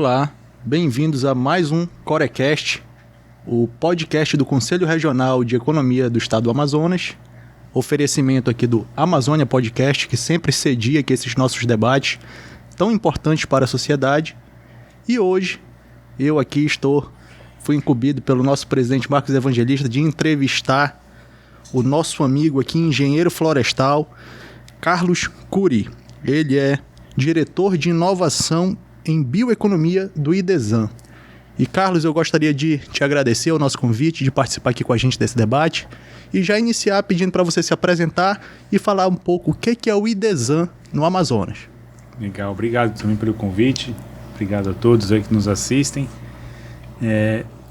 Olá, bem-vindos a mais um Corecast, o podcast do Conselho Regional de Economia do Estado do Amazonas. Oferecimento aqui do Amazônia Podcast, que sempre cedia aqui esses nossos debates tão importantes para a sociedade. E hoje, eu aqui fui incumbido pelo nosso presidente Marcos Evangelista de entrevistar o nosso amigo aqui, engenheiro florestal, Carlos Cury. Ele é diretor de inovação em bioeconomia do IDESAN. E Carlos, eu gostaria de te agradecer o nosso convite, de participar aqui com a gente desse debate e já iniciar pedindo para você se apresentar e falar um pouco o que é o IDESAN no Amazonas. Legal, obrigado também pelo convite, obrigado a todos aí que nos assistem.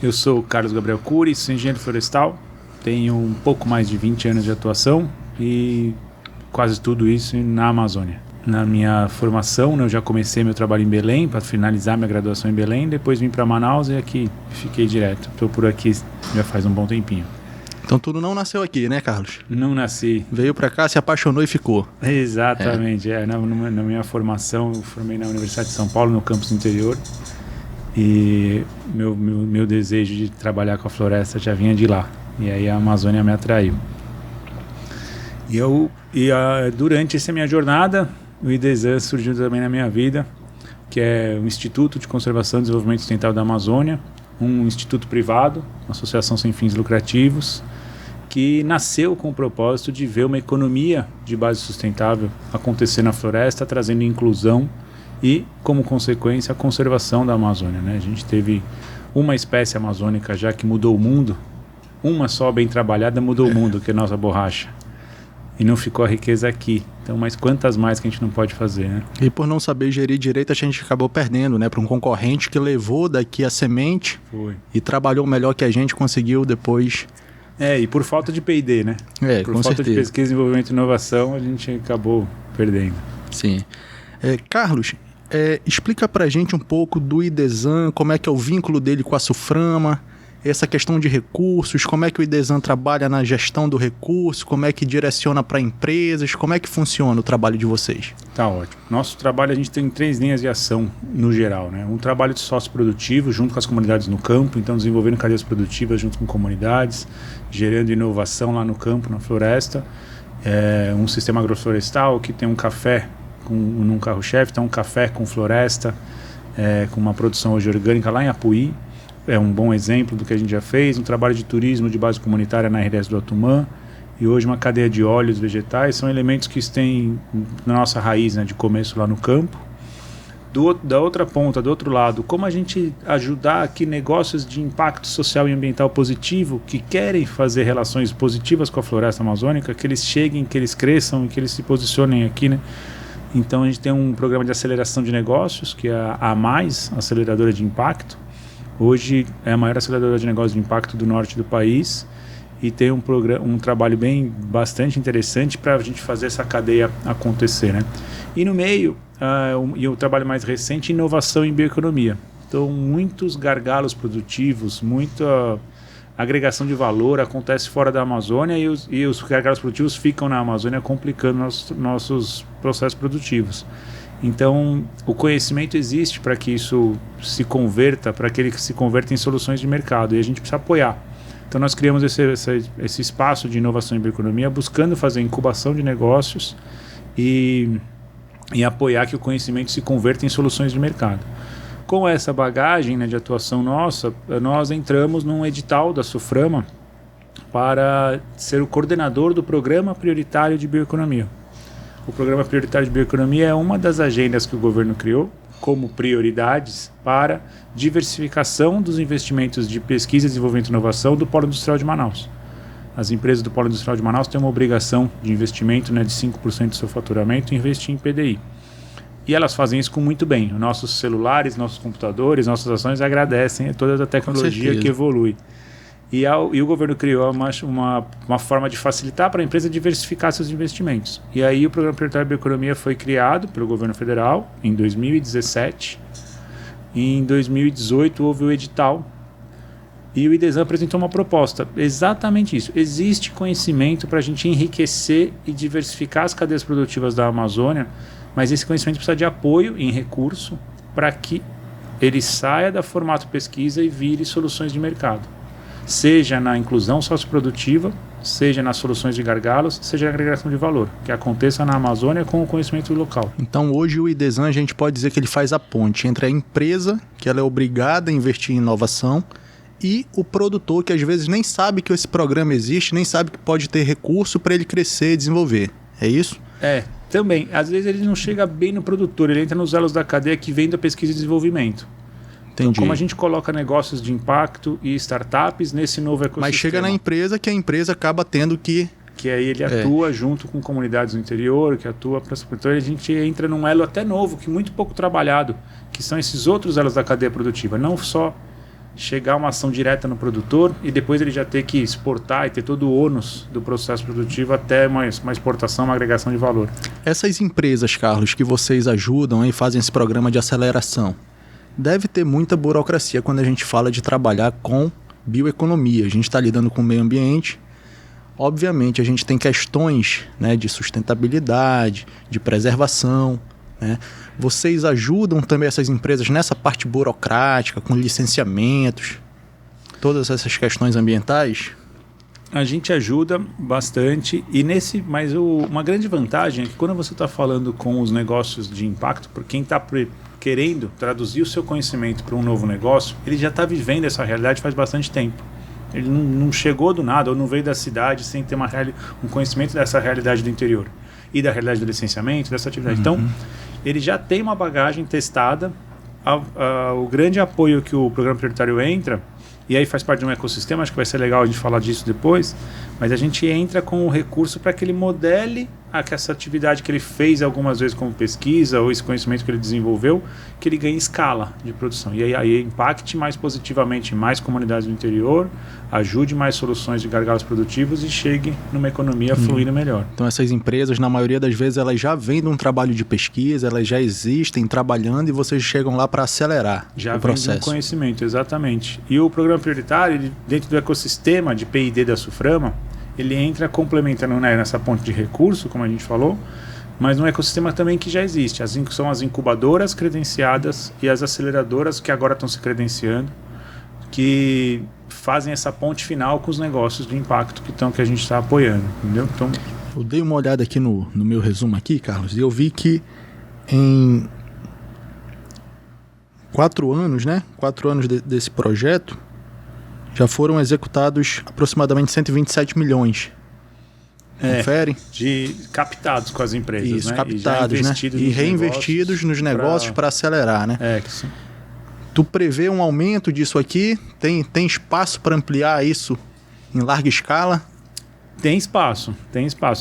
Eu sou o Carlos Gabriel Cury, sou engenheiro florestal, tenho um pouco mais de 20 anos de atuação e quase tudo isso na Amazônia. Na minha formação, eu já comecei meu trabalho em Belém, para finalizar minha graduação em Belém, depois vim para Manaus e aqui fiquei direto. Estou por aqui já faz um bom tempinho. Então tudo não nasceu aqui, né, Carlos? Não nasci. Veio para cá, se apaixonou e ficou. Exatamente. Na minha formação, eu formei na Universidade de São Paulo, no campus interior. E meu desejo de trabalhar com a floresta já vinha de lá. E aí a Amazônia me atraiu. Durante essa minha jornada, o IDESAN surgiu também na minha vida, que é o Instituto de Conservação e Desenvolvimento Sustentável da Amazônia, um instituto privado, uma associação sem fins lucrativos, que nasceu com o propósito de ver uma economia de base sustentável acontecer na floresta, trazendo inclusão e, como consequência, a conservação da Amazônia, né? A gente teve uma espécie amazônica já que mudou o mundo, uma só bem trabalhada mudou o mundo, que é a nossa borracha. E não ficou a riqueza aqui. Então, mas quantas mais que a gente não pode fazer, né? E por não saber gerir direito, a gente acabou perdendo, né? Para um concorrente que levou daqui a semente. Foi. E trabalhou melhor que a gente, conseguiu depois. E por falta de P&D, né? Por falta certeza. de pesquisa, desenvolvimento e inovação, a gente acabou perdendo. Sim. Carlos, explica pra gente um pouco do IDESAN, como é que é o vínculo dele com a SUFRAMA, essa questão de recursos, como é que o IDESAN trabalha na gestão do recurso, como é que direciona para empresas, como é que funciona o trabalho de vocês? Tá ótimo. Nosso trabalho, a gente tem 3 linhas de ação no geral, né? Um trabalho de sócio produtivo junto com as comunidades no campo, então desenvolvendo cadeias produtivas junto com comunidades, gerando inovação lá no campo, na floresta. Um sistema agroflorestal que tem um café num carro-chefe, então um café com floresta, com uma produção hoje orgânica lá em Apuí. É um bom exemplo do que a gente já fez, um trabalho de turismo de base comunitária na RS do Atumã e hoje uma cadeia de óleos vegetais, são elementos que têm na nossa raiz, né, de começo lá no campo. Da outra ponta, do outro lado, como a gente ajudar aqui negócios de impacto social e ambiental positivo que querem fazer relações positivas com a floresta amazônica, que eles cheguem, que eles cresçam e que eles se posicionem aqui, né? Então a gente tem um programa de aceleração de negócios, que é a AMAIS, Aceleradora de Impacto. Hoje é a maior aceleradora de negócios de impacto do norte do país e tem um trabalho bastante interessante para a gente fazer essa cadeia acontecer, né? E no meio, o trabalho mais recente, inovação em bioeconomia. Então, muitos gargalos produtivos, muita agregação de valor acontece fora da Amazônia e os gargalos produtivos ficam na Amazônia complicando nossos processos produtivos. Então, o conhecimento existe para que isso se converta, para que ele se converta em soluções de mercado, e a gente precisa apoiar. Então, nós criamos esse espaço de inovação em bioeconomia, buscando fazer incubação de negócios e apoiar que o conhecimento se converta em soluções de mercado. Com essa bagagem, né, de atuação nossa, nós entramos num edital da SUFRAMA para ser o coordenador do Programa Prioritário de Bioeconomia. O Programa Prioritário de Bioeconomia é uma das agendas que o governo criou como prioridades para diversificação dos investimentos de pesquisa, desenvolvimento e inovação do Polo Industrial de Manaus. As empresas do Polo Industrial de Manaus têm uma obrigação de investimento, né, de 5% do seu faturamento em investir em PDI. E elas fazem isso com muito bem. Nossos celulares, nossos computadores, nossas ações agradecem a toda a tecnologia que evolui. E o governo criou uma forma de facilitar para a empresa diversificar seus investimentos. E aí o Programa Prioritário de Bioeconomia foi criado pelo governo federal em 2017. E em 2018 houve o edital. E o IDESAN apresentou uma proposta. Exatamente isso. Existe conhecimento para a gente enriquecer e diversificar as cadeias produtivas da Amazônia, mas esse conhecimento precisa de apoio em recurso para que ele saia da formato pesquisa e vire soluções de mercado. Seja na inclusão socioprodutiva, seja nas soluções de gargalos, seja na agregação de valor, que aconteça na Amazônia com o conhecimento local. Então hoje o IDESAN a gente pode dizer que ele faz a ponte entre a empresa, que ela é obrigada a investir em inovação, e o produtor, que às vezes nem sabe que esse programa existe, nem sabe que pode ter recurso para ele crescer e desenvolver. É isso? Também. Às vezes ele não chega bem no produtor, ele entra nos elos da cadeia que vem da pesquisa e desenvolvimento. Entendi. Então, como a gente coloca negócios de impacto e startups nesse novo ecossistema. Mas chega na empresa, que a empresa acaba tendo que... Que aí ele atua junto com comunidades no interior, que atua para... Então a gente entra num elo até novo, que é muito pouco trabalhado, que são esses outros elos da cadeia produtiva. Não só chegar uma ação direta no produtor e depois ele já ter que exportar e ter todo o ônus do processo produtivo até uma exportação, uma agregação de valor. Essas empresas, Carlos, que vocês ajudam e fazem esse programa de aceleração, deve ter muita burocracia quando a gente fala de trabalhar com bioeconomia. A gente está lidando com o meio ambiente. Obviamente, a gente tem questões, né, de sustentabilidade, de preservação, né? Vocês ajudam também essas empresas nessa parte burocrática, com licenciamentos, todas essas questões ambientais? A gente ajuda bastante mas uma grande vantagem é que quando você está falando com os negócios de impacto, por quem está querendo traduzir o seu conhecimento para um novo negócio, ele já está vivendo essa realidade faz bastante tempo. Ele não chegou do nada ou não veio da cidade sem ter um conhecimento dessa realidade do interior e da realidade do licenciamento, dessa atividade. Então, ele já tem uma bagagem testada. O grande apoio que o programa prioritário entra, e aí faz parte de um ecossistema, acho que vai ser legal a gente falar disso depois, mas a gente entra com o recurso para que ele modele essa atividade que ele fez algumas vezes como pesquisa, ou esse conhecimento que ele desenvolveu, que ele ganhe escala de produção. E aí impacte mais positivamente mais comunidades do interior, ajude mais soluções de gargalos produtivos e chegue numa economia fluindo melhor. Então essas empresas, na maioria das vezes, elas já vêm de um trabalho de pesquisa, elas já existem trabalhando e vocês chegam lá para acelerar o processo. Já vem de um conhecimento, exatamente. E o programa prioritário, dentro do ecossistema de P&D da Suframa, ele entra complementando, né, nessa ponte de recurso, como a gente falou, mas num ecossistema também que já existe. São as incubadoras credenciadas e as aceleradoras que agora estão se credenciando, que fazem essa ponte final com os negócios de impacto que a gente está apoiando, entendeu? Então, eu dei uma olhada aqui no meu resumo aqui, Carlos, e eu vi que em 4 anos, né? 4 anos desse projeto, já foram executados aproximadamente 127 milhões. Confere? De captados com as empresas. Isso, né? captados, né? E reinvestidos nos negócios para acelerar, né? Que sim. Tu prevê um aumento disso aqui? Tem espaço para ampliar isso em larga escala? Tem espaço.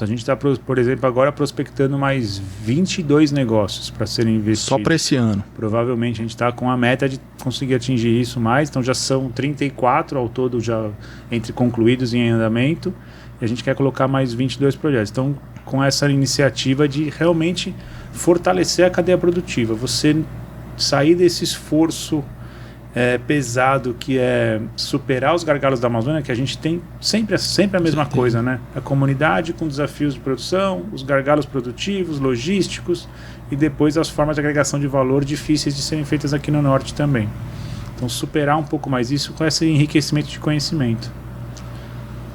A gente está, por exemplo, agora prospectando mais 22 negócios para serem investidos. Só para esse ano? Provavelmente a gente está com a meta de conseguir atingir isso mais. Então já são 34 ao todo, já entre concluídos e em andamento. E a gente quer colocar mais 22 projetos. Então, com essa iniciativa de realmente fortalecer a cadeia produtiva. Você sair desse esforço pesado que é superar os gargalos da Amazônia, que a gente tem sempre a mesma coisa, né? A comunidade com desafios de produção, os gargalos produtivos, logísticos e depois as formas de agregação de valor difíceis de serem feitas aqui no Norte também. Então superar um pouco mais isso com esse enriquecimento de conhecimento.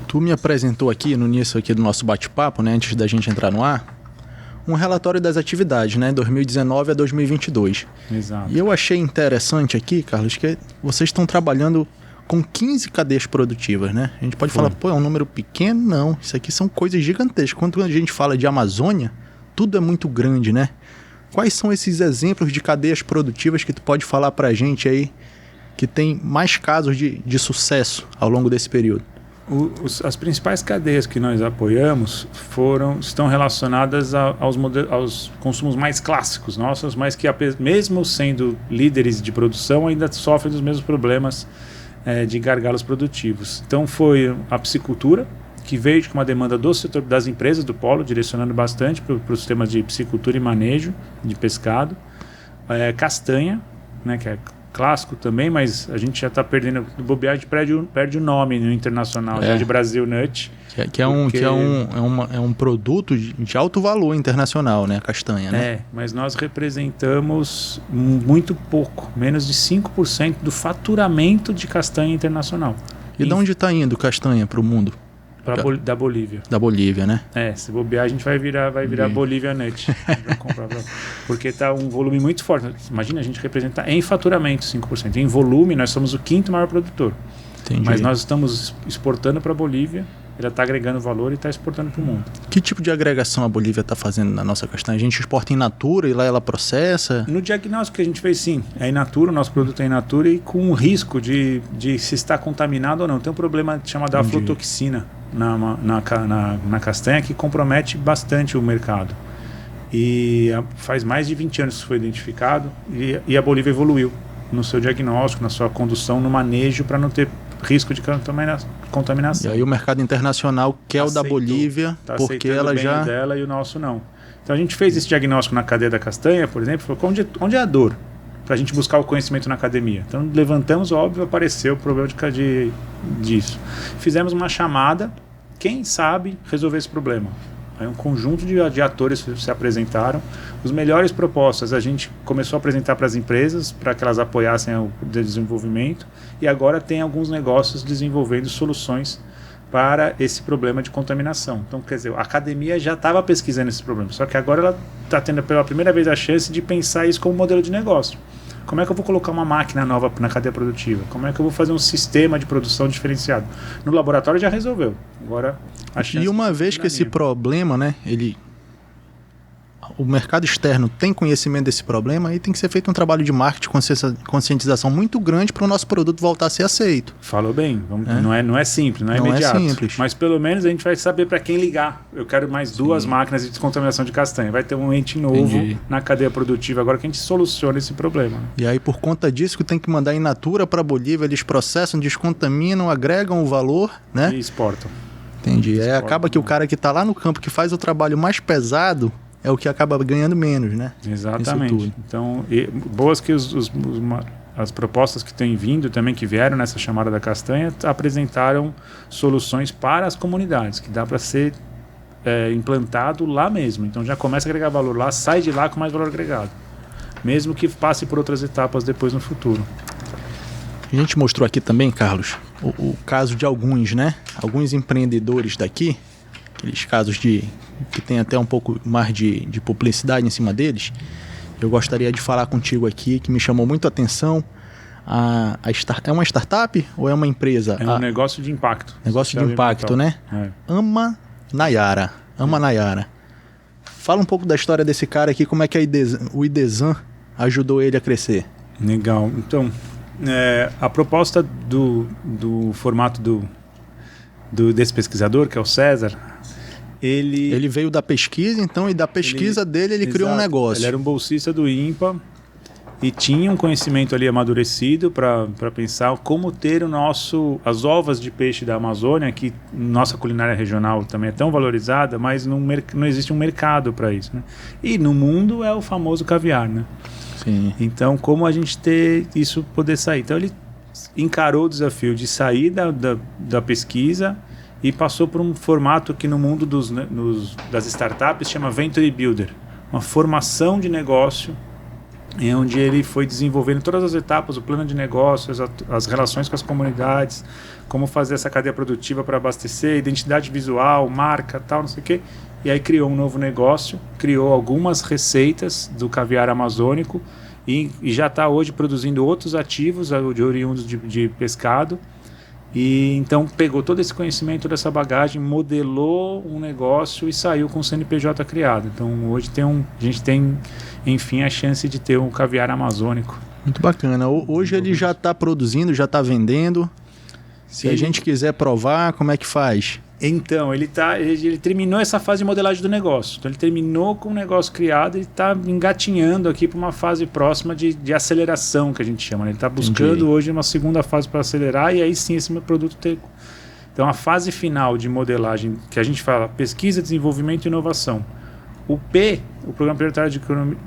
Tu me apresentou aqui no início aqui do nosso bate-papo, né, antes da gente entrar no ar, um relatório das atividades, né, 2019 a 2022. Exato. E eu achei interessante aqui, Carlos, que vocês estão trabalhando com 15 cadeias produtivas, né? A gente pode falar, é um número pequeno? Não, isso aqui são coisas gigantescas. Quando a gente fala de Amazônia, tudo é muito grande, né? Quais são esses exemplos de cadeias produtivas que tu pode falar pra gente aí, que tem mais casos de sucesso ao longo desse período? As principais cadeias que nós apoiamos estão relacionadas aos consumos mais clássicos nossos, mas que mesmo sendo líderes de produção ainda sofrem dos mesmos problemas de gargalos produtivos. Então foi a piscicultura, que veio com uma demanda do setor das empresas do polo, direcionando bastante para os temas de piscicultura e manejo de pescado. Castanha, né, que é clássico também, mas a gente já está perdendo. Do bobear, a gente perde o nome no internacional, já de Brasil Nut. Que é um produto de alto valor internacional, né? A castanha, né? Mas nós representamos muito pouco, menos de 5% do faturamento de castanha internacional. E de onde está indo castanha para o mundo? Da Bolívia. Da Bolívia, né? Se bobear, a gente vai virar Bolívia Nut. Porque está um volume muito forte. Imagina, a gente representar em faturamento 5%. Em volume, nós somos o 5º maior produtor. Entendi. Mas nós estamos exportando para a Bolívia, ela está agregando valor e está exportando para o mundo. Que tipo de agregação a Bolívia está fazendo na nossa castanha? A gente exporta in natura e lá ela processa? No diagnóstico que a gente fez, sim. É in natura, o nosso produto é in natura e com o risco de se está contaminado ou não. Tem um problema chamado aflotoxina na castanha que compromete bastante o mercado. E faz mais de 20 anos que isso foi identificado e a Bolívia evoluiu no seu diagnóstico, na sua condução, no manejo para não ter risco de contaminação. E aí o mercado internacional quer o da Bolívia, porque ela já... o dela e o nosso não. Então a gente fez esse diagnóstico na cadeia da castanha, por exemplo, falou, onde é a dor? Para a gente buscar o conhecimento na academia. Então levantamos, óbvio, apareceu o problema disso. Fizemos uma chamada, quem sabe resolver esse problema? Aí um conjunto de atores se apresentaram. Os melhores propostas a gente começou a apresentar para as empresas, para que elas apoiassem o desenvolvimento, e agora tem alguns negócios desenvolvendo soluções para esse problema de contaminação. Então, quer dizer, a academia já estava pesquisando esse problema, só que agora ela está tendo pela primeira vez a chance de pensar isso como modelo de negócio. Como é que eu vou colocar uma máquina nova na cadeia produtiva? Como é que eu vou fazer um sistema de produção diferenciado? No laboratório já resolveu. Agora a chance. E uma vez que esse problema, né, o mercado externo tem conhecimento desse problema, aí tem que ser feito um trabalho de marketing, conscientização muito grande para o nosso produto voltar a ser aceito. Falou bem. Não é simples, não é imediato. É simples. Mas pelo menos a gente vai saber para quem ligar. Eu quero mais 2 máquinas de descontaminação de castanha. Vai ter um ente novo na cadeia produtiva agora que a gente soluciona esse problema. E aí, por conta disso, que tem que mandar in natura para a Bolívia, eles processam, descontaminam, agregam o valor, né? E exportam. Entendi. Acaba que o cara que está lá no campo, que faz o trabalho mais pesado, é o que acaba ganhando menos, né? Exatamente. Então, boas que as propostas que têm vindo também, que vieram nessa chamada da castanha, apresentaram soluções para as comunidades, que dá para ser implantado lá mesmo. Então já começa a agregar valor lá, sai de lá com mais valor agregado. Mesmo que passe por outras etapas depois no futuro. A gente mostrou aqui também, Carlos, o caso de alguns empreendedores daqui, aqueles casos que tem até um pouco mais de publicidade em cima deles. Eu gostaria de falar contigo aqui, que me chamou muito a atenção. É uma startup ou é uma empresa? É um negócio de impacto. Negócio de impacto, né? Ama Nayara. Fala um pouco da história desse cara aqui, como é que o IDESAN ajudou ele a crescer. Legal. Então, a proposta do formato desse pesquisador, que é o César, ele veio da pesquisa, então, e da pesquisa dele ele criou um negócio. Ele era um bolsista do INPA e tinha um conhecimento ali amadurecido para pensar como ter as ovas de peixe da Amazônia, que nossa culinária regional também é tão valorizada, mas não existe um mercado para isso, né? E no mundo é o famoso caviar, né? Sim. Então, como a gente ter isso poder sair? Então, ele encarou o desafio de sair da pesquisa e passou por um formato que no mundo das startups chama Venture Builder, uma formação de negócio em onde ele foi desenvolvendo todas as etapas, o plano de negócios, as relações com as comunidades, como fazer essa cadeia produtiva para abastecer, identidade visual, marca, tal, não sei o quê. E aí criou um novo negócio, criou algumas receitas do caviar amazônico e já está hoje produzindo outros ativos oriundos de pescado. E então pegou todo esse conhecimento, toda essa bagagem, modelou um negócio e saiu com o CNPJ criado. Então hoje a gente tem, enfim, a chance de ter um caviar amazônico. Muito bacana. Hoje ele já está produzindo, já está vendendo. Se a gente quiser provar, como é que faz? Então, ele terminou essa fase de modelagem do negócio. Então, ele terminou com o negócio criado e está engatinhando aqui para uma fase próxima de aceleração, que a gente chama, né? Ele está buscando hoje uma segunda fase para acelerar e aí sim esse meu produto ter... Então, a fase final de modelagem, que a gente fala pesquisa, desenvolvimento e inovação. O P, o Programa Prioritário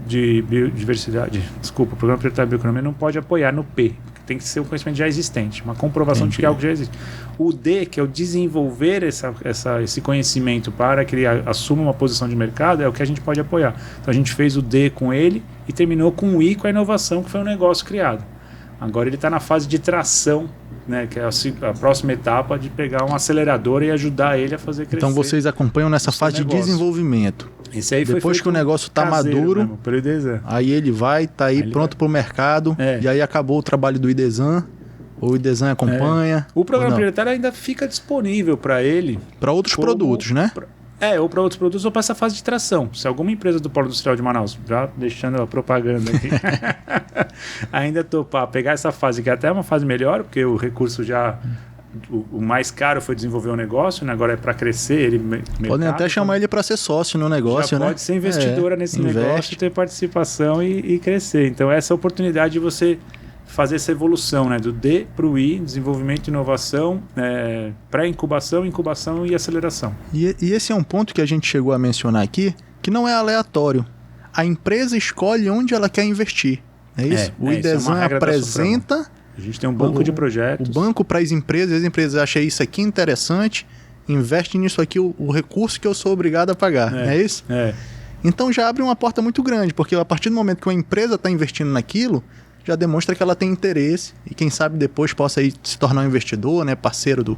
de Biodiversidade, o Programa Prioritário de Bioeconomia não pode apoiar no P. Tem que ser um conhecimento já existente, uma comprovação de que algo já existe. O D, que é o desenvolver esse conhecimento para que ele assuma uma posição de mercado, é o que a gente pode apoiar. Então a gente fez o D com ele e terminou com o I, com a inovação, que foi um negócio criado. Agora ele está na fase de tração, né, que é a próxima etapa de pegar um acelerador e ajudar ele a fazer crescer. Então vocês acompanham nessa fase de desenvolvimento. Esse aí depois que o negócio está maduro, mesmo, pelo IDESAN. Aí ele vai, tá aí pronto para o mercado, e aí acabou o trabalho do IDESAN, o IDESAN acompanha. O programa prioritário ainda fica disponível para ele. Para outros produtos, né? Ou para outros produtos ou para essa fase de tração. Se alguma empresa do Polo Industrial de Manaus, já deixando a propaganda aqui, ainda topar pegar essa fase, que é até uma fase melhor, porque o recurso já... O mais caro foi desenvolver um negócio, né? Agora é para crescer. Podem até chamar ele para ser sócio no negócio, né? Pode ser investidora nesse negócio, ter participação e crescer. Então, essa oportunidade de você fazer essa evolução, né? Do D para o I, desenvolvimento e inovação, pré-incubação, incubação e aceleração. E esse é um ponto que a gente chegou a mencionar aqui, que não é aleatório. A empresa escolhe onde ela quer investir. É isso? O IDESAN apresenta... A gente tem um banco de projetos. O banco para as empresas acham isso aqui interessante, investe nisso aqui o recurso que eu sou obrigado a pagar. É isso? Então já abre uma porta muito grande, porque a partir do momento que uma empresa está investindo naquilo, já demonstra que ela tem interesse e quem sabe depois possa aí se tornar um investidor, né, parceiro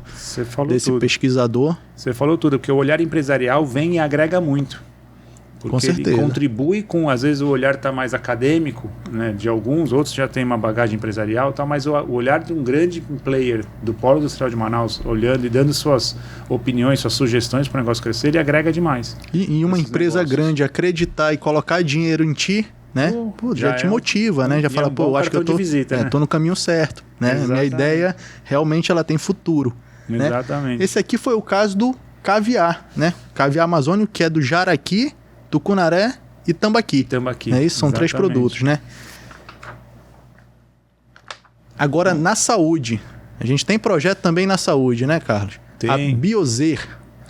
desse pesquisador. Você falou tudo, porque o olhar empresarial vem e agrega muito. Porque com certeza. Ele contribui com, às vezes o olhar está mais acadêmico, né, de alguns, outros já tem uma bagagem empresarial, tá, mas o olhar de um grande player do Polo Industrial de Manaus, olhando e dando suas opiniões, suas sugestões para o negócio crescer, ele agrega demais. E uma empresa grande acreditar e colocar dinheiro em ti, né? Já te motiva, né? Já fala, acho que eu tô no caminho certo, né? Minha ideia realmente ela tem futuro. Exatamente. Né? Esse aqui foi o caso do caviar, né? Caviar amazônico, que é do jaraqui, tucunaré e tambaqui. É isso, são 3 produtos, né? Agora, na saúde. A gente tem projeto também na saúde, né, Carlos? Tem. A Biozer.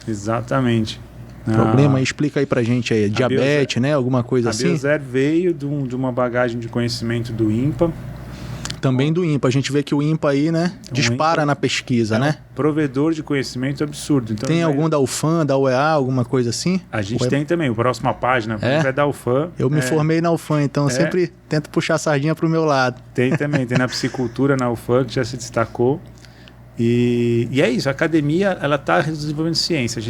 Exatamente. Problema, explica aí pra gente aí. Diabetes, né? Alguma coisa assim? A Biozer veio de uma bagagem de conhecimento do INPA. Também do INPA. A gente vê que o INPA aí, né? Dispara na pesquisa, né? Provedor de conhecimento absurdo. Então, tem algum da UFAM, da UEA, alguma coisa assim? A gente tem também. A próxima página é da UFAM. Eu me formei na UFAM, então eu sempre tento puxar a sardinha pro meu lado. Tem também. Tem na psicultura na UFAM, que já se destacou. E é isso. A academia, ela está desenvolvendo ciência.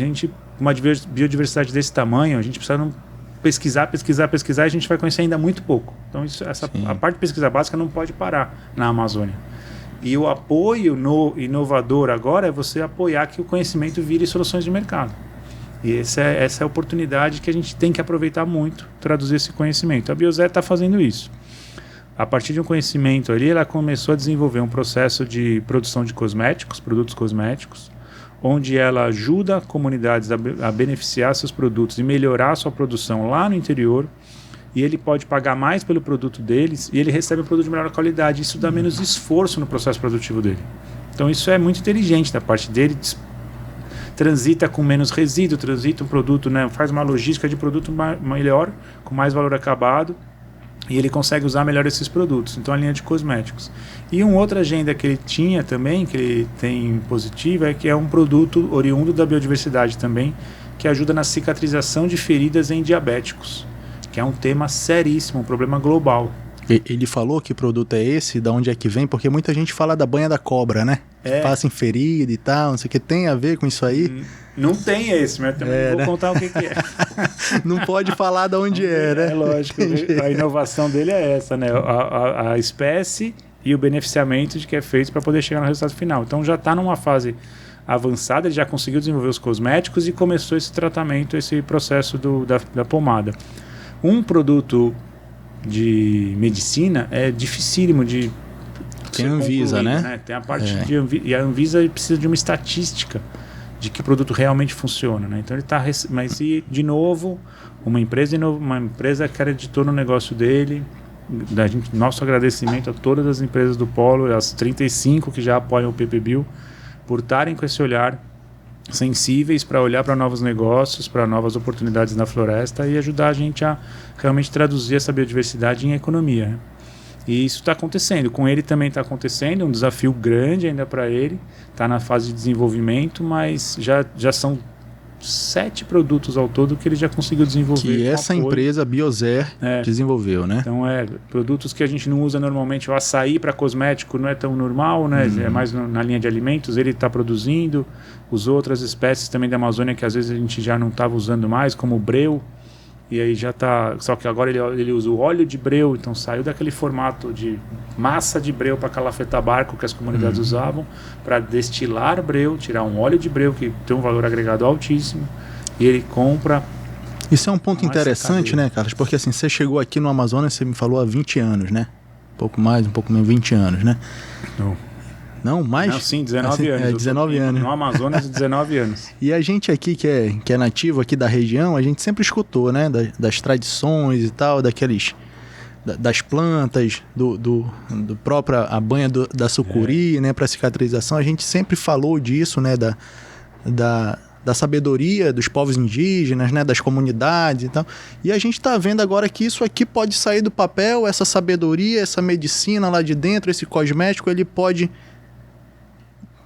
Uma biodiversidade desse tamanho, a gente precisa pesquisar, e a gente vai conhecer ainda muito pouco. Então, a parte de pesquisa básica não pode parar na Amazônia. E o apoio inovador agora é você apoiar que o conhecimento vire soluções de mercado. E essa é a oportunidade que a gente tem que aproveitar muito, traduzir esse conhecimento. A Biozer está fazendo isso. A partir de um conhecimento ali, ela começou a desenvolver um processo de produção de cosméticos, produtos cosméticos, onde ela ajuda comunidades a beneficiar seus produtos e melhorar a sua produção lá no interior, e ele pode pagar mais pelo produto deles e ele recebe um produto de melhor qualidade. Isso dá menos esforço no processo produtivo dele. Então isso é muito inteligente da parte dele, transita com menos resíduo, transita um produto, né, faz uma logística de produto melhor, com mais valor acabado, e ele consegue usar melhor esses produtos. Então, a linha de cosméticos. E uma outra agenda que ele tinha também, que ele tem positiva, é que é um produto oriundo da biodiversidade também, que ajuda na cicatrização de feridas em diabéticos, que é um tema seríssimo, um problema global. Ele falou que produto é esse, de onde é que vem, porque muita gente fala da banha da cobra, né? Que passa em ferida e tal, não sei o que. Tem a ver com isso aí? Não tem esse, mas também vou contar o que é. Não pode falar de onde né? É lógico. A inovação dele é essa, né? A espécie e o beneficiamento de que é feito para poder chegar no resultado final. Então já está numa fase avançada, ele já conseguiu desenvolver os cosméticos e começou esse tratamento, esse processo da pomada. Um produto de medicina é dificílimo de... Tem a Anvisa, né? Tem a parte de Anvisa, e a Anvisa precisa de uma estatística de que o produto realmente funciona, né? Então ele está... Mas, de novo, uma empresa acreditou no negócio dele. Nosso agradecimento a todas as empresas do Polo, as 35 que já apoiam o PPBio, por estarem com esse olhar sensíveis para olhar para novos negócios, para novas oportunidades na floresta e ajudar a gente a realmente traduzir essa biodiversidade em economia, né? E isso está acontecendo. Com ele também está acontecendo, um desafio grande ainda para ele. Está na fase de desenvolvimento, mas já são 7 produtos ao todo que ele já conseguiu desenvolver. Que essa empresa Biozer desenvolveu, né? Então, produtos que a gente não usa normalmente. O açaí para cosmético não é tão normal, né? É mais na linha de alimentos. Ele está produzindo. As outras espécies também da Amazônia que às vezes a gente já não estava usando mais, como o breu. E aí já está... Só que agora ele usa o óleo de breu. Então, saiu daquele formato de massa de breu para calafetar barco que as comunidades usavam, para destilar breu, tirar um óleo de breu que tem um valor agregado altíssimo. E ele compra... Isso é um ponto interessante, né, Carlos? Porque assim, você chegou aqui no Amazonas, você me falou há 20 anos, né? Um pouco mais, um pouco menos, 20 anos, né? Não, mais? Não, sim, 19 anos. 19 anos. No Amazonas, 19 anos. E a gente aqui, que é nativo aqui da região, a gente sempre escutou, né? Das tradições e tal, das plantas, do próprio a banha da sucuri, né? Para cicatrização. A gente sempre falou disso, né? Da sabedoria dos povos indígenas, né? Das comunidades e tal. E a gente está vendo agora que isso aqui pode sair do papel, essa sabedoria, essa medicina lá de dentro, esse cosmético, ele pode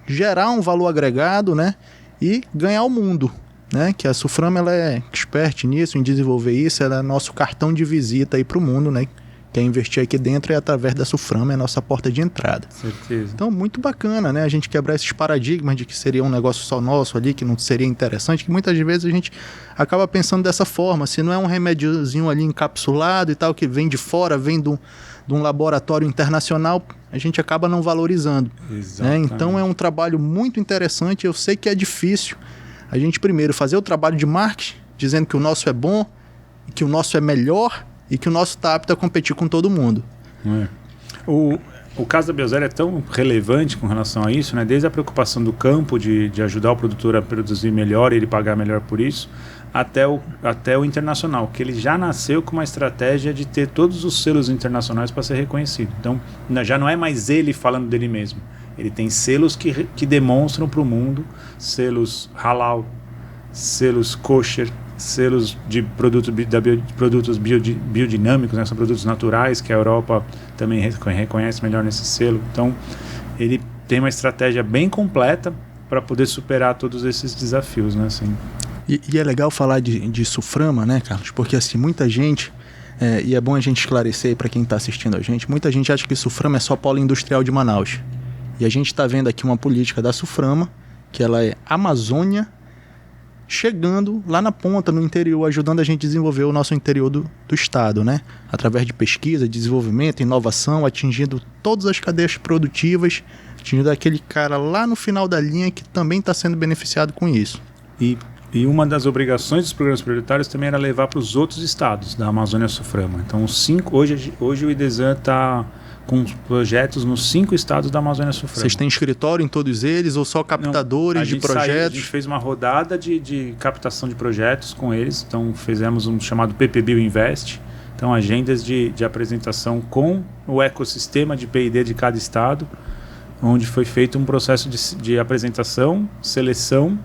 gerar um valor agregado, né, e ganhar o mundo, né, que a Suframa ela é expert nisso, em desenvolver isso, ela é nosso cartão de visita aí para o mundo, né, quer investir aqui dentro e através da Suframa é a nossa porta de entrada. Certeza. Então, muito bacana, né, a gente quebrar esses paradigmas de que seria um negócio só nosso ali, que não seria interessante, que muitas vezes a gente acaba pensando dessa forma, se não é um remédiozinho ali encapsulado e tal, que vem de fora, vem de um laboratório internacional, a gente acaba não valorizando. Né? Então é um trabalho muito interessante. Eu sei que é difícil a gente primeiro fazer o trabalho de marketing, dizendo que o nosso é bom, que o nosso é melhor e que o nosso está apto a competir com todo mundo. O caso da Biozer é tão relevante com relação a isso, né? Desde a preocupação do campo de ajudar o produtor a produzir melhor e ele pagar melhor por isso, até o internacional, que ele já nasceu com uma estratégia de ter todos os selos internacionais para ser reconhecido. Então, já não é mais ele falando dele mesmo. Ele tem selos que demonstram para o mundo, selos halal, selos kosher, selos de produtos biodinâmicos, né? São produtos naturais, que a Europa também reconhece melhor nesse selo. Então, ele tem uma estratégia bem completa para poder superar todos esses desafios, né? Assim. E é legal falar de Suframa, né, Carlos? Porque assim, muita gente, e é bom a gente esclarecer para quem está assistindo a gente, muita gente acha que Suframa é só polo industrial de Manaus. E a gente está vendo aqui uma política da Suframa, que ela é Amazônia, chegando lá na ponta, no interior, ajudando a gente a desenvolver o nosso interior do estado, né? Através de pesquisa, desenvolvimento, inovação, atingindo todas as cadeias produtivas, atingindo aquele cara lá no final da linha que também está sendo beneficiado com isso. E uma das obrigações dos programas prioritários também era levar para os outros estados da Amazônia Suframa. Então, hoje o IDESAN está com projetos nos 5 estados da Amazônia Suframa. Vocês têm escritório em todos eles ou só captadores de projetos? A gente fez uma rodada de captação de projetos com eles. Então, fizemos um chamado PP Bio Invest. Então, agendas de apresentação com o ecossistema de P&D de cada estado, onde foi feito um processo de apresentação, seleção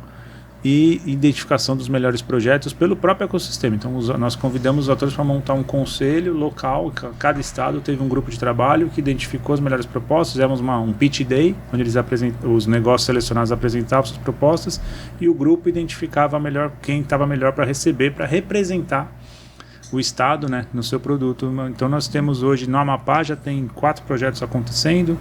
e identificação dos melhores projetos pelo próprio ecossistema. Então, nós convidamos os atores para montar um conselho local. Cada estado teve um grupo de trabalho que identificou as melhores propostas. Fizemos um pitch day, onde os negócios selecionados apresentavam suas propostas e o grupo identificava quem estava melhor para receber, para representar o estado, né, no seu produto. Então, nós temos hoje no Amapá, já tem 4 projetos acontecendo.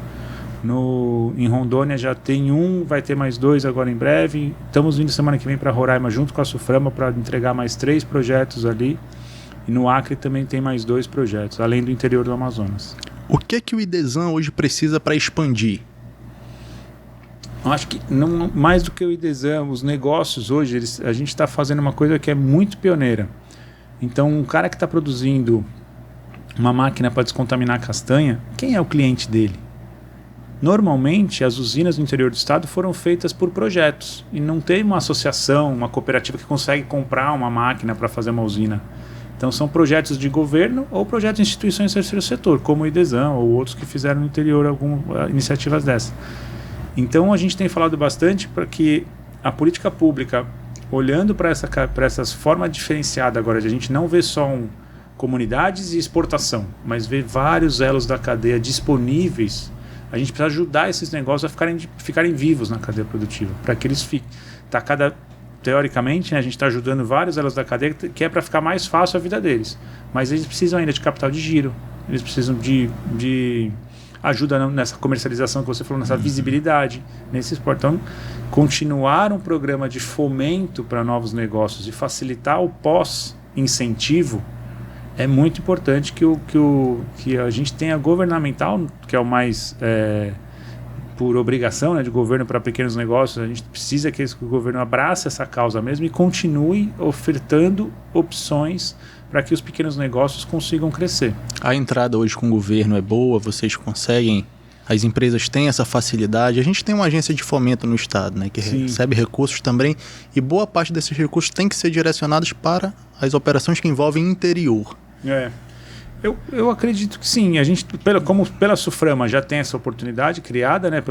Em Rondônia já tem vai ter mais 2 agora em breve. Estamos vindo semana que vem para Roraima junto com a Suframa para entregar mais 3 projetos ali. E no Acre também tem mais 2 projetos, além do interior do Amazonas. O que o IDESAN hoje precisa para expandir? Eu acho que não, mais do que o IDESAN, os negócios hoje, a gente está fazendo uma coisa que é muito pioneira. Então, um cara que está produzindo uma máquina para descontaminar castanha, quem é o cliente dele? Normalmente, as usinas no interior do estado foram feitas por projetos e não tem uma associação, uma cooperativa que consegue comprar uma máquina para fazer uma usina. Então, são projetos de governo ou projetos de instituições do terceiro setor, como o IDESAN ou outros que fizeram no interior algumas iniciativas dessas. Então, a gente tem falado bastante para que a política pública, olhando para essas formas diferenciadas agora, de a gente não ver só comunidades e exportação, mas ver vários elos da cadeia disponíveis, a gente precisa ajudar esses negócios a ficarem vivos na cadeia produtiva, para que eles fiquem. Teoricamente, né, a gente está ajudando vários elos da cadeia, que é para ficar mais fácil a vida deles. Mas eles precisam ainda de capital de giro, eles precisam de ajuda nessa comercialização que você falou, nessa visibilidade, nesse esporte. Então, continuar um programa de fomento para novos negócios e facilitar o pós-incentivo é muito importante que a gente tenha governamental, que é o mais por obrigação, né, de governo para pequenos negócios. A gente precisa que o governo abrace essa causa mesmo e continue ofertando opções para que os pequenos negócios consigam crescer. A entrada hoje com o governo é boa, vocês conseguem, as empresas têm essa facilidade. A gente tem uma agência de fomento no estado, né, que recebe recursos também, e boa parte desses recursos tem que ser direcionados para as operações que envolvem interior. Eu acredito que sim. A gente, pela SUFRAMA, já tem essa oportunidade criada, né,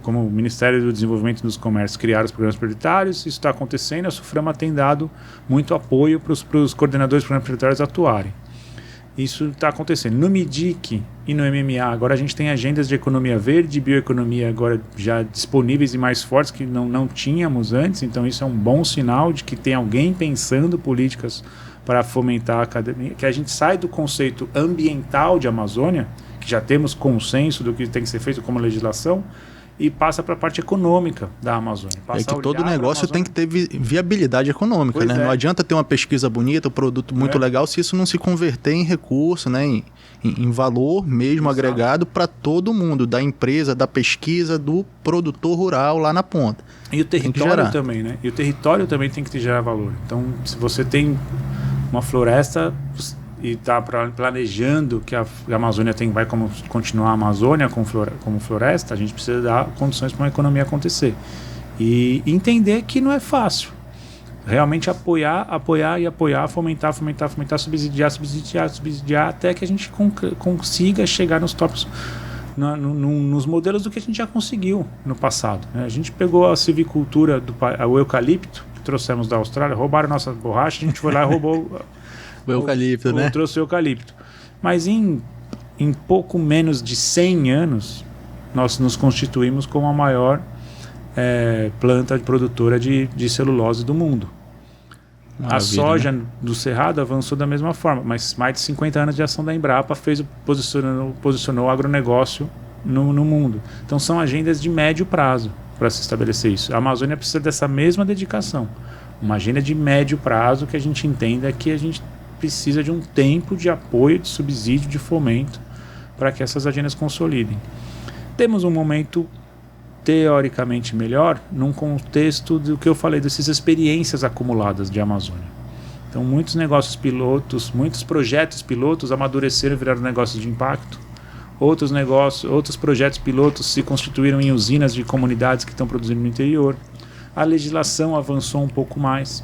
como o Ministério do Desenvolvimento dos Comércios criar os programas prioritários. Isso está acontecendo. A SUFRAMA tem dado muito apoio para os coordenadores de programas prioritários atuarem. Isso está acontecendo. No MIDIC e no MMA, agora a gente tem agendas de economia verde e bioeconomia agora já disponíveis e mais fortes que não tínhamos antes. Então isso é um bom sinal de que tem alguém pensando políticas para fomentar a academia, que a gente sai do conceito ambiental de Amazônia, que já temos consenso do que tem que ser feito como legislação, e passa para a parte econômica da Amazônia. É que todo negócio tem que ter viabilidade econômica, né? Não adianta ter uma pesquisa bonita, um produto muito legal, se isso não se converter em recurso, né? Em valor mesmo agregado para todo mundo, da empresa, da pesquisa, do produtor rural lá na ponta. E o território também, né? E o território também tem que gerar valor. Então, se você tem uma floresta e está planejando que a Amazônia vai continuar a Amazônia como floresta, a gente precisa dar condições para uma economia acontecer. E entender que não é fácil. Realmente apoiar, fomentar, subsidiar, até que a gente consiga chegar nos tops, nos modelos do que a gente já conseguiu no passado. A gente pegou a silvicultura, o eucalipto, que trouxemos da Austrália, roubaram nossa borracha, a gente foi lá e roubou o eucalipto, né? Trouxe o eucalipto. Mas em pouco menos de 100 anos, nós nos constituímos como a maior planta produtora de celulose do mundo. Maravilha, a soja, né, do Cerrado avançou da mesma forma, mas mais de 50 anos de ação da Embrapa posicionou o agronegócio no mundo. Então são agendas de médio prazo para se estabelecer isso. A Amazônia precisa dessa mesma dedicação. Uma agenda de médio prazo que a gente entenda que a gente precisa de um tempo de apoio, de subsídio, de fomento para que essas agendas consolidem. Temos um momento teoricamente melhor num contexto do que eu falei, dessas experiências acumuladas de Amazônia. Então muitos negócios pilotos, muitos projetos pilotos amadureceram e viraram negócios de impacto. Outros projetos pilotos se constituíram em usinas de comunidades que estão produzindo no interior. A legislação avançou um pouco mais,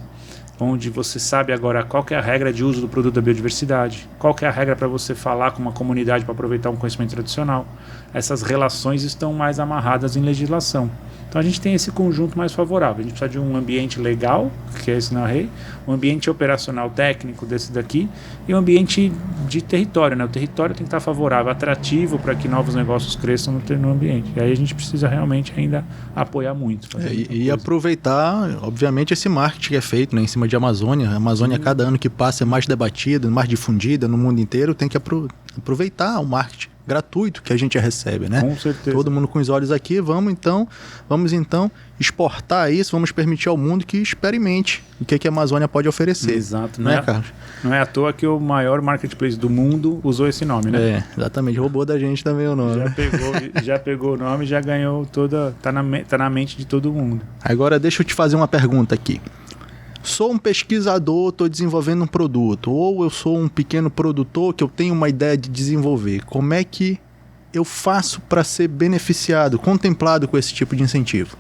onde você sabe agora qual que é a regra de uso do produto da biodiversidade, qual que é a regra para você falar com uma comunidade para aproveitar um conhecimento tradicional. Essas relações estão mais amarradas em legislação. Então a gente tem esse conjunto mais favorável. A gente precisa de um ambiente legal, que é esse na REI, um ambiente operacional técnico desse daqui e um ambiente de território, né? O território tem que estar favorável, atrativo para que novos negócios cresçam no ambiente. E aí a gente precisa realmente ainda apoiar muito. E aproveitar, obviamente, esse marketing que é feito, né, em cima de Amazônia. A Amazônia, cada ano que passa, é mais debatida, mais difundida no mundo inteiro. Tem que aproveitar o marketing gratuito que a gente recebe, né? Com certeza. Todo mundo com os olhos aqui, vamos então exportar isso, vamos permitir ao mundo que experimente o que a Amazônia pode oferecer. Exato, né, Carlos? Não é à toa que o maior marketplace do mundo usou esse nome, né? Exatamente, roubou da gente também o nome. Já pegou o nome, já ganhou tá na mente de todo mundo. Agora deixa eu te fazer uma pergunta aqui. Sou um pesquisador, estou desenvolvendo um produto, ou eu sou um pequeno produtor que eu tenho uma ideia de desenvolver. Como é que eu faço para ser beneficiado, contemplado com esse tipo de incentivo?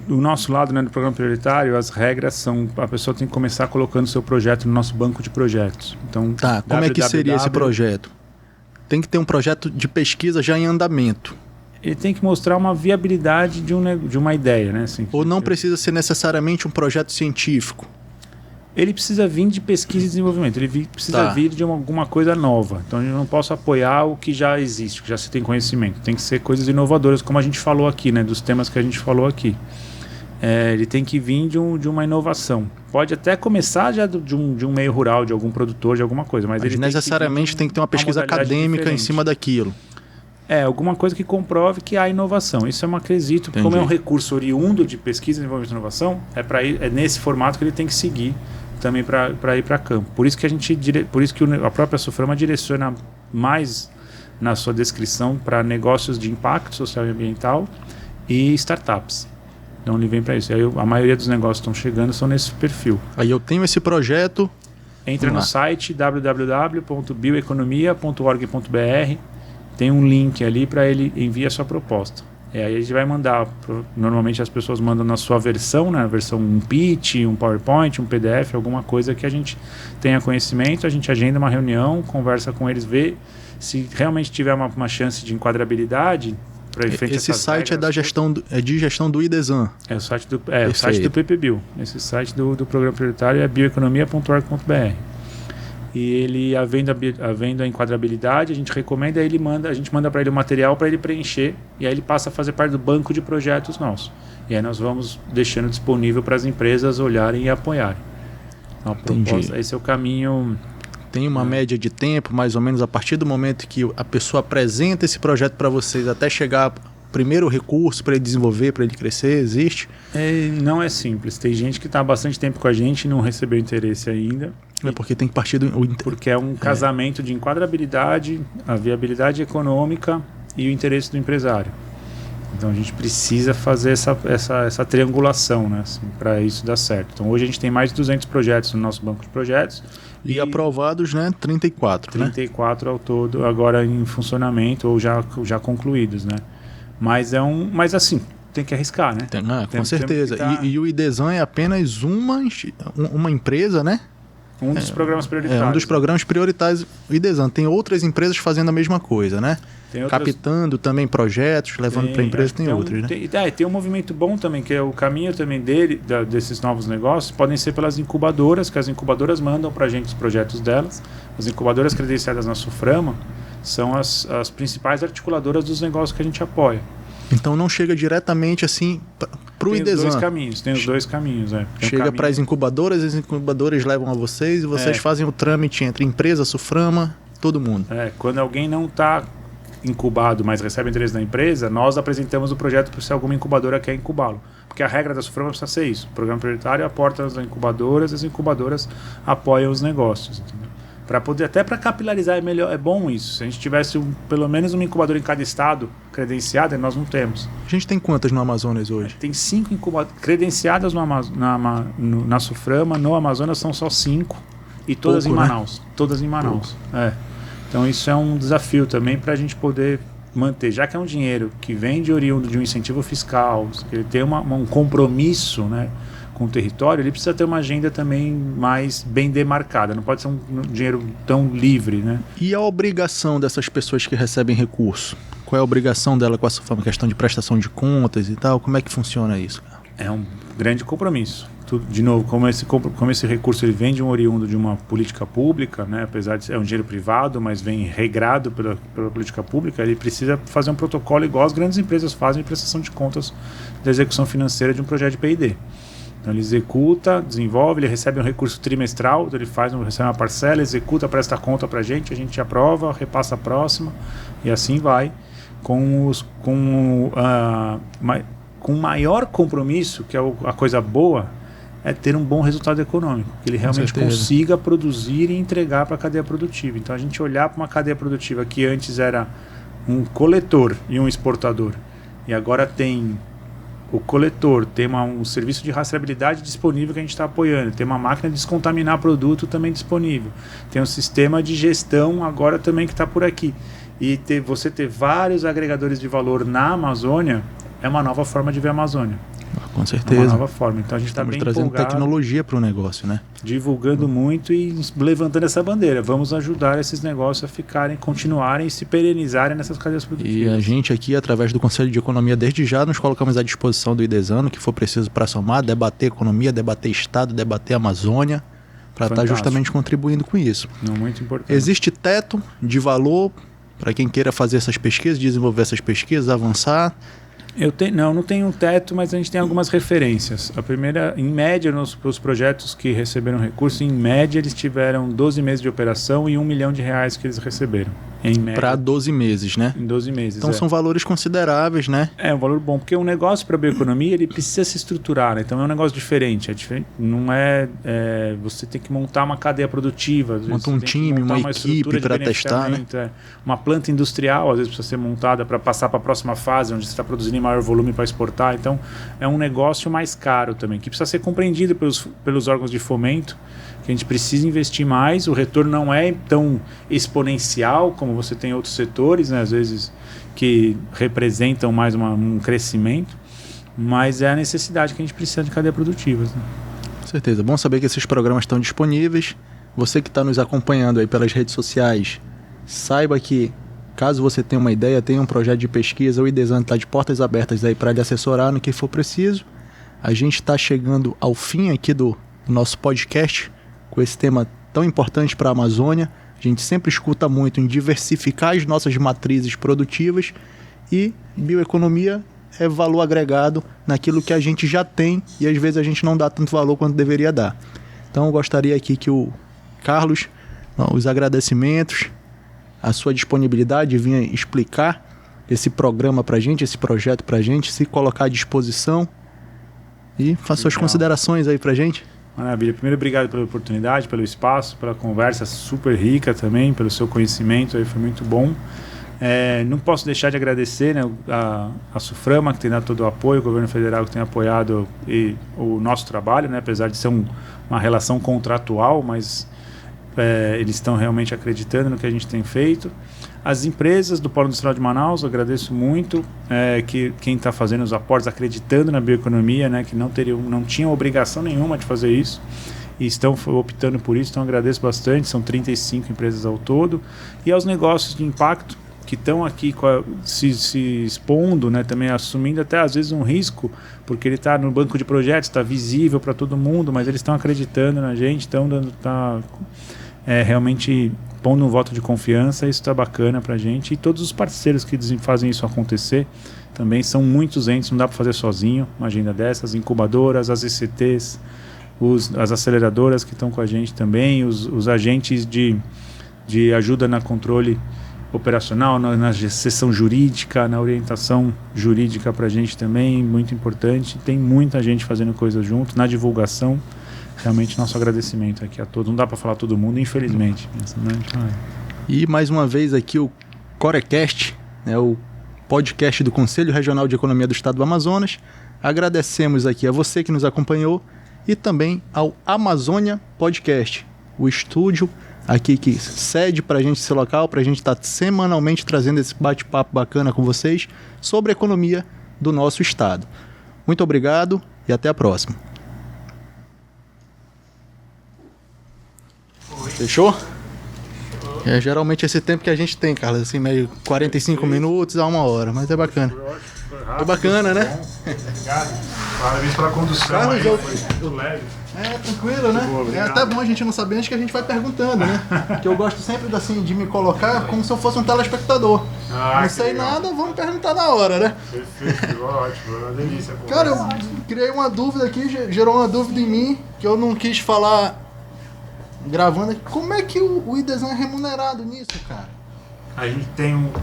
Do nosso lado, né, do programa prioritário, as regras são: a pessoa tem que começar colocando seu projeto no nosso banco de projetos. Então, como é que seria esse projeto? Tem que ter um projeto de pesquisa já em andamento. ele tem que mostrar uma viabilidade de uma ideia, né? Assim, Ou não precisa ser necessariamente um projeto científico? Ele precisa vir de pesquisa e desenvolvimento, precisa vir de alguma coisa nova. Então eu não posso apoiar o que já existe, que já se tem conhecimento. Tem que ser coisas inovadoras, como a gente falou aqui, né? Dos temas que a gente falou aqui. Ele tem que vir de uma inovação. Pode até começar já de um meio rural, de algum produtor, de alguma coisa. Mas ele necessariamente tem que ter uma pesquisa acadêmica em cima daquilo. Alguma coisa que comprove que há inovação. Isso é um quesito. Entendi. Como é um recurso oriundo de pesquisa, desenvolvimento e inovação, é nesse formato que ele tem que seguir também para ir para campo. Por isso que a própria SUFRAMA direciona mais na sua descrição para negócios de impacto social e ambiental e startups. Então ele vem para isso. Aí a maioria dos negócios que estão chegando são nesse perfil. Aí eu tenho esse projeto. Entra no site www.bioeconomia.org.br. Tem um link ali para ele enviar a sua proposta. Aí a gente vai mandar, normalmente as pessoas mandam na sua versão, né? A versão um pitch, um PowerPoint, um PDF, alguma coisa que a gente tenha conhecimento, a gente agenda uma reunião, conversa com eles, vê se realmente tiver uma chance de enquadrabilidade. Esse site de gestão do IDESAN. É o site do PPBio. Esse site do programa prioritário é bioeconomia.org.br. E havendo a enquadrabilidade, a gente recomenda, a gente manda para ele o material para ele preencher, e aí ele passa a fazer parte do banco de projetos nosso. E aí nós vamos deixando disponível para as empresas olharem e apoiarem. Então, esse é o caminho. Tem uma média de tempo, mais ou menos, a partir do momento que a pessoa apresenta esse projeto para vocês, até chegar o primeiro recurso para ele desenvolver, para ele crescer, existe? Não é simples. Tem gente que está há bastante tempo com a gente e não recebeu interesse ainda. Porque tem que partir do... Porque é um casamento de enquadrabilidade, a viabilidade econômica e o interesse do empresário. Então a gente precisa fazer essa triangulação, né, assim, para isso dar certo. Então hoje a gente tem mais de 200 projetos no nosso banco de projetos. E aprovados, né, 34, né? 34 ao todo, agora em funcionamento ou já concluídos, né? Mas mas assim, tem que arriscar, né? Com certeza. E o IDESAN é apenas uma empresa, né? Um dos programas prioritários. Um dos programas prioritários do IDESAN. Tem outras empresas fazendo a mesma coisa, né? Captando também projetos, levando para a empresa, tem outras, né? Tem um movimento bom também, que é o caminho também desses novos negócios, podem ser pelas incubadoras, que as incubadoras mandam para a gente os projetos delas. As incubadoras credenciadas na SUFRAMA são as principais articuladoras dos negócios que a gente apoia. Então não chega diretamente assim para o IDESAN. Tem os dois caminhos. Chega para as incubadoras levam a vocês e vocês fazem o trâmite entre empresa, SUFRAMA, todo mundo. Quando alguém não está incubado, mas recebe interesse da empresa, nós apresentamos o projeto para se alguma incubadora quer incubá-lo. Porque a regra da SUFRAMA precisa ser isso. O programa prioritário aporta as incubadoras apoiam os negócios, entendeu? Até para capilarizar é bom isso. Se a gente tivesse pelo menos uma incubadora em cada estado credenciada, nós não temos. A gente tem quantas no Amazonas hoje? Tem 5 incubadoras credenciadas na SUFRAMA. No Amazonas são só 5 e todas em Manaus. Né? Todas em Manaus. Então isso é um desafio também para a gente poder manter, já que é um dinheiro que vem de oriundo de um incentivo fiscal, que ele tem um compromisso, né, com o território, ele precisa ter uma agenda também mais bem demarcada, não pode ser um dinheiro tão livre, né? E a obrigação dessas pessoas que recebem recurso? Qual é a obrigação dela com a SUFRAMA? Questão de prestação de contas e tal, como é que funciona isso? É um grande compromisso. De novo, como esse recurso ele vem de um oriundo de uma política pública, né? Apesar de ser um dinheiro privado, mas vem regrado pela política pública, ele precisa fazer um protocolo igual as grandes empresas fazem de prestação de contas da execução financeira de um projeto de P&D. Então ele executa, desenvolve, ele recebe um recurso trimestral, então ele recebe uma parcela, executa, presta conta para a gente aprova, repassa a próxima, e assim vai, com maior compromisso, que é a coisa boa, é ter um bom resultado econômico, que ele realmente consiga produzir e entregar para a cadeia produtiva. Então a gente olhar para uma cadeia produtiva que antes era um coletor e um exportador, e agora tem o coletor, tem um serviço de rastreabilidade disponível que a gente está apoiando, tem uma máquina de descontaminar produto também disponível, tem um sistema de gestão agora também que está por aqui. E você ter vários agregadores de valor na Amazônia é uma nova forma de ver a Amazônia. Com certeza. Uma nova forma. Então a gente está bem trazendo empolgado, tecnologia para o negócio, né? divulgando muito e levantando essa bandeira. Vamos ajudar esses negócios a continuarem e se perenizarem nessas cadeias produtivas. E a gente aqui, através do Conselho de Economia, desde já nos colocamos à disposição do IDESANO, que for preciso para somar, debater economia, debater Estado, debater Amazônia, para estar justamente contribuindo com isso. Não, muito importante. Existe teto de valor para quem queira fazer essas pesquisas, desenvolver essas pesquisas, avançar? Não tenho um teto, mas a gente tem algumas referências. A primeira, em média, os projetos que receberam recurso, em média, eles tiveram 12 meses de operação e R$1 milhão que eles receberam. Para 12 meses, né? Em 12 meses. Então são valores consideráveis, né? É um valor bom, porque um negócio para a bioeconomia ele precisa se estruturar, né? Então é um negócio diferente. Não é, você tem que montar uma cadeia produtiva. Monta um time, uma equipe para testar, né? Uma planta industrial, às vezes precisa ser montada para passar para a próxima fase, onde você está produzindo em maior volume para exportar. Então é um negócio mais caro também, que precisa ser compreendido pelos órgãos de fomento, que a gente precisa investir mais. O retorno não é tão exponencial como você tem em outros setores, né? Às vezes que representam mais um crescimento, mas é a necessidade que a gente precisa de cadeia produtiva. Né? Com certeza. Bom saber que esses programas estão disponíveis. Você que está nos acompanhando aí pelas redes sociais, saiba que caso você tenha uma ideia, tenha um projeto de pesquisa, o IDESANO está de portas abertas aí para lhe assessorar no que for preciso. A gente está chegando ao fim aqui do nosso podcast com esse tema tão importante para a Amazônia. A gente sempre escuta muito em diversificar as nossas matrizes produtivas, e bioeconomia é valor agregado naquilo que a gente já tem e às vezes a gente não dá tanto valor quanto deveria dar. Então eu gostaria aqui que o Carlos, os agradecimentos, a sua disponibilidade, vinha explicar esse programa para a gente, esse projeto para a gente, se colocar à disposição e faça suas considerações aí para a gente. Maravilha. Primeiro, obrigado pela oportunidade, pelo espaço, pela conversa super rica também, pelo seu conhecimento, aí foi muito bom. Não posso deixar de agradecer, né, a Suframa, que tem dado todo o apoio, o governo federal que tem apoiado o nosso trabalho, né, apesar de ser uma relação contratual, mas eles estão realmente acreditando no que a gente tem feito. As empresas do Polo Industrial de Manaus, eu agradeço muito, que quem está fazendo os aportes, acreditando na bioeconomia, né, que não tinham obrigação nenhuma de fazer isso, e estão optando por isso, então agradeço bastante. São 35 empresas ao todo. E aos negócios de impacto, que estão aqui se expondo, né, também assumindo até às vezes um risco, porque ele está no banco de projetos, está visível para todo mundo, mas eles estão acreditando na gente, estão realmente pondo um voto de confiança. Isso está bacana para a gente. E todos os parceiros que fazem isso acontecer também são muitos entes, não dá para fazer sozinho uma agenda dessas, incubadoras, as ICTs, as aceleradoras que estão com a gente também, os agentes de ajuda na controle operacional, na seção jurídica, na orientação jurídica para a gente também, muito importante. Tem muita gente fazendo coisa junto, na divulgação. Realmente nosso agradecimento aqui a todos. Não dá para falar todo mundo, infelizmente. E mais uma vez aqui o Corecast, né, o podcast do Conselho Regional de Economia do Estado do Amazonas. Agradecemos aqui a você que nos acompanhou e também ao Amazônia Podcast, o estúdio aqui que cede para a gente esse local, para a gente estar semanalmente trazendo esse bate-papo bacana com vocês sobre a economia do nosso estado. Muito obrigado e até a próxima. Fechou? É geralmente esse tempo que a gente tem, Carlos, assim, meio 45 minutos a 1 hora, mas é bacana. Foi bacana, né? Obrigado. Parabéns pela condução. Carlos, aí, foi muito leve. Tranquilo, né? É até bom a gente não saber antes que a gente vai perguntando, né? Porque eu gosto sempre assim, de me colocar como se eu fosse um telespectador. Não sei nada, vamos perguntar na hora, né? Perfeito, ótimo, uma delícia. Cara, eu criei uma dúvida aqui, gerou uma dúvida em mim, que eu não quis falar gravando aqui. Como é que o IDESANO é remunerado nisso, cara? A gente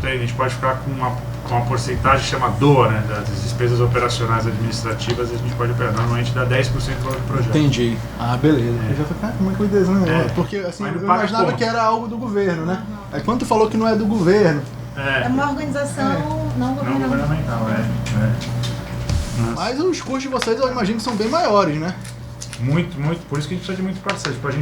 a gente pode ficar com uma porcentagem que chama DOA, né, das despesas operacionais administrativas, a gente pode pegar, normalmente dá 10% do valor do projeto. Entendi. Beleza. Eu já falei, como é que o IDESANO é? Porque assim, eu imaginava que era algo do governo, né? Aí quando tu falou que não é do governo... É uma organização não governamental. Mas os custos de vocês eu imagino que são bem maiores, né? Muito, por isso que a gente precisa de muitos parceiros. Para a gente